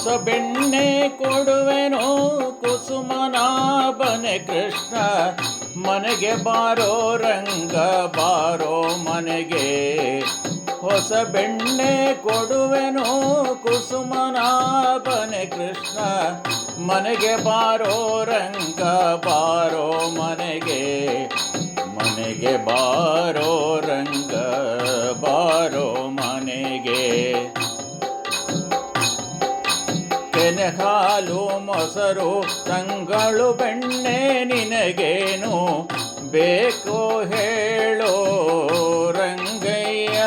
ಹೊಸ ಬೆಣ್ಣೆ ಕೊಡುವೆನೋ ಕುಸುಮನಾಭನೆ ಕೃಷ್ಣ, ಮನೆಗೆ ಬಾರೋ ರಂಗ ಬಾರೋ ಮನೆಗೆ. ಹೊಸ ಬೆಣ್ಣೆ ಕೊಡುವೆನೋ ಕುಸುಮನಾಭನೆ ಕೃಷ್ಣ, ಮನೆಗೆ ಬಾರೋ ರಂಗ ಬಾರೋ ಮನೆಗೆ. ಮನೆಗೆ ಬಾರೋ ರಂಗ ಬಾರೋ ಮನೆಗೆ. ಕೆನೆ ಹಾಲು ಮೊಸರು ತಂಗಳು ಬೆಣ್ಣೆ ನಿನಗೇನು ಬೇಕೋ ಹೇಳೋ ರಂಗಯ್ಯ.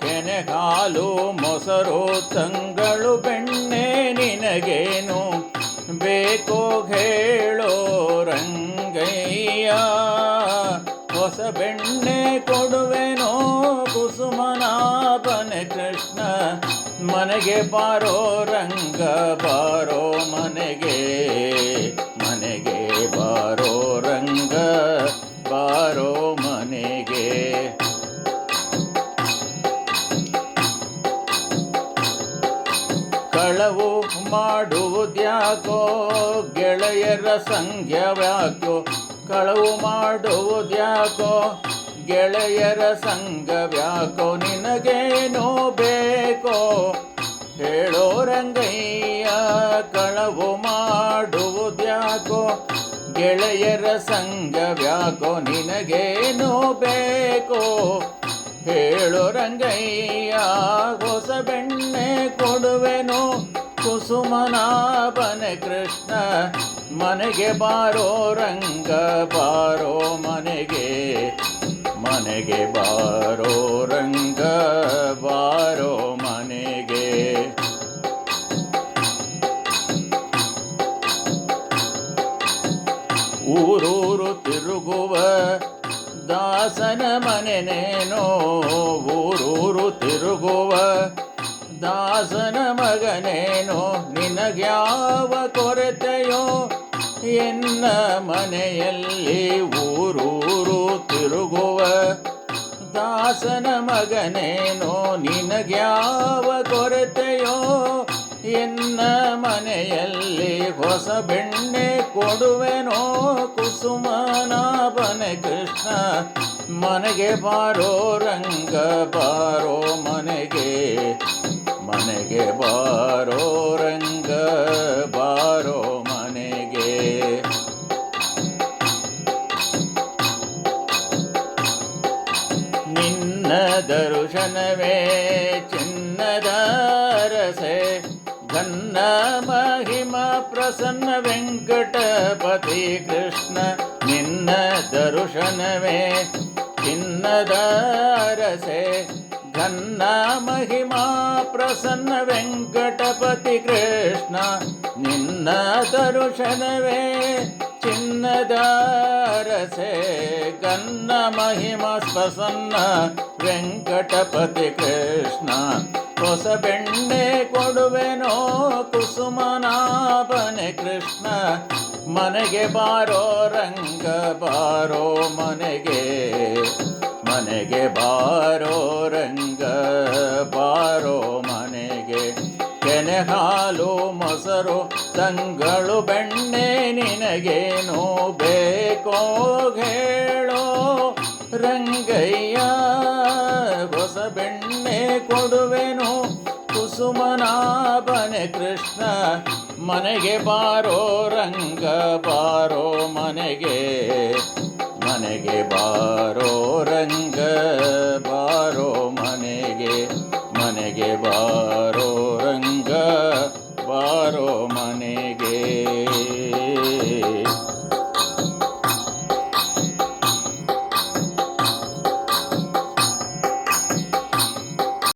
ಕೆನೆ ಹಾಲು ಮೊಸರು ತಂಗಳು ಬೆಣ್ಣೆ ನಿನಗೇನು ಬೇಕೋ ಹೇಳೋ ರಂಗಯ್ಯ. ಹೊಸ ಬೆಣ್ಣೆ ಕೊಡುವೆನೋ ಕುಸುಮನಾಭನೆ ಕೃಷ್ಣ, ಮನೆಗೆ ಬಾರೋ ರಂಗ ಬಾರೋ ಮನೆಗೆ. ಮನೆಗೆ ಬಾರೋ ರಂಗ ಬಾರೋ ಮನೆಗೆ. ಕಳವು ಮಾಡುವುದ್ಯಾಕೋ ಗೆಳೆಯರ ಸಂಘವ್ಯಾಕೋ. ಕಳವು ಮಾಡುವುದ್ಯಾಕೋ ಗೆಳೆಯರ ಸಂಘವ್ಯಾಕೋ. ನಿನಗೇನೋ ಬೇಕೋ ಹೇಳೋ ರಂಗಯ್ಯ. ಕಳವು ಮಾಡುವುದ್ಯಾಕೋ ಗೆಳೆಯರ ಸಂಘವ್ಯಾಕೋ. ನಿನಗೇನೋ ಬೇಕೋ ಹೇಳೋ ರಂಗಯ್ಯ. ಹೊಸ ಬೆಣ್ಣೆ ಕೊಡುವೆನೋ ಕುಸುಮನಾಭನೆ ಕೃಷ್ಣ, ಮನೆಗೆ ಬಾರೋ ರಂಗ ಬಾರೋ ಮನೆಗೆ. ಮನೆಗೆ ಬಾರೋ ರಂಗ ಬಾರೋ ಮನೆಗೆ. ಊರೂರು ತಿರುಗುವ ದಾಸನ ಮನೆನೇನೋ. ಊರೂರು ತಿರುಗುವ ದಾಸನ ಮಗನೇನೋ. ನಿನಗ್ಯಾವ ಕೊರತೆಯೋ ಎನ್ನ ಮನೆಯಲ್ಲಿ. ಊರೂರು ತಿರುಗುವ ದಾಸನ ಮಗನೇನೋ. ನಿನಗ್ಯಾವ ಕೊರತೆಯೋ ಎನ್ನ ಮನೆಯಲ್ಲಿ. ಹೊಸ ಬೆಣ್ಣೆ ಕೊಡುವೆನೋ ಕುಸುಮನಾಭನೆ ಕೃಷ್ಣ, ಮನೆಗೆ ಬಾರೋ ರಂಗ ಬಾರೋ ಮನೆಗೆ. ಮನೆಗೆ ಬಾರೋ ರಂಗ ಬಾರೋ ಮನೆಗೆ. ನಿನ್ನ ದರ್ಶನವೇ ಚಿನ್ನದ ರಸೆ, ಘನ್ನ ಮಹಿಮ ಪ್ರಸನ್ನ ವೆಂಕಟಪತಿ ಕೃಷ್ಣ. ನಿನ್ನ ದರ್ಶನವೇ ಚಿನ್ನದ ರಸೆ, ಘನ್ನ ಮಹಿಮಾ ಪ್ರಸನ್ನ ವೆಂಕಟಪತಿ ಕೃಷ್ಣ. ನಿನ್ನ ದರ್ಶನವೇ ಚಿನ್ನದ ರಸೆ, ಘನ್ನ ಮಹಿಮಾ ಪ್ರಸನ್ನ ವೆಂಕಟಪತಿ ಕೃಷ್ಣ. ಹೊಸ ಬೆಣ್ಣೆ ಕೊಡುವೆನೋ ಕುಸುಮನಾಭನೆ ಕೃಷ್ಣ, ಮನೆಗೆ ಬಾರೋ ರಂಗ ಬಾರೋ ಮನೆಗೆ. ಮನೆಗೆ ಬಾರೋ ರಂಗ ಬಾರೋ ಮನೆಗೆ. ಕೆನೆ ಹಾಲು ಮೊಸರು ತಂಗಳು ಬೆಣ್ಣೆ ನಿನಗೇನು ಬೇಕೋ ಹೇಳೋ ರಂಗಯ್ಯ. ಹೊಸ ಬೆಣ್ಣೆ ಕೊಡುವೆನೋ ಕುಸುಮನಾಭನೆ ಕೃಷ್ಣ, ಮನೆಗೆ ಬಾರೋ ರಂಗ ಬಾರೋ ಮನೆಗೆ. ಮನೆಗೆ ಬಾರೋ ರಂಗ ಬಾರೋ ಮನೆಗೆ. ಮನೆಗೆ ಬಾರೋ